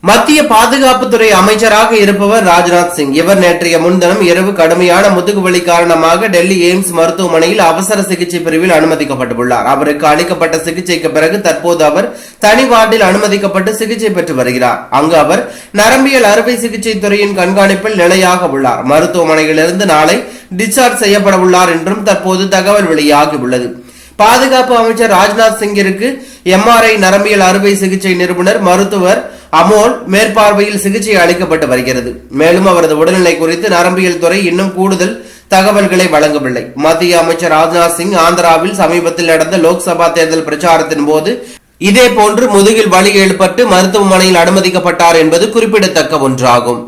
மத்திய பாதுகாப்புத்துறை அமைச்சராக இருப்பவர் ராஜ்நாத் சிங். இவர் நேற்றைய முன்தினம் இரவு கடுமையான முதுகுவலி காரணமாக டெல்லி எய்ம்ஸ் மருத்துவமனையில் அவசர சிகிச்சை பிரிவில் அனுமதிக்கப்பட்டுள்ளார். அவருக்கு அளிக்கப்பட்ட சிகிச்சைக்கு பிறகு தற்போது அவர் தனி வார்டில் அனுமதிக்கப்பட்டு சிகிச்சை பெற்று வருகிறார். அங்கு அவர் நரம்பியல் அறுவை சிகிச்சை துறையின் கண்காணிப்பில் நிலையாக உள்ளார். மருத்துவமனையிலிருந்து நாளை டிஸ்சார்ஜ் செய்யப்பட உள்ளார் என்றும் தற்போது தகவல் வெளியாகியுள்ளது. பாதுகாப்பு அமைச்சர் ராஜ்நாத் சிங்கிற்கு எம்ஆர்ஐ நரம்பியல் அறுவை சிகிச்சை நிபுணர் மருத்துவர் அமோல் மேற்பார்வையில் சிகிச்சை அளிக்கப்பட்டு வருகிறது. மேலும் அவரது உடல்நிலை குறித்து நரம்பியல் துறை இன்னும் கூடுதல் தகவல்களை வழங்கவில்லை. மத்திய அமைச்சர் ராஜ்நாத் சிங் ஆந்திராவில் சமீபத்தில் நடந்த லோக்சபா தேர்தல் பிரச்சாரத்தின் போது இதே போன்று முதுகில் வலி ஏற்பட்டு மருத்துவமனையில் அனுமதிக்கப்பட்டார் என்பது குறிப்பிடத்தக்க ஒன்றாகும்.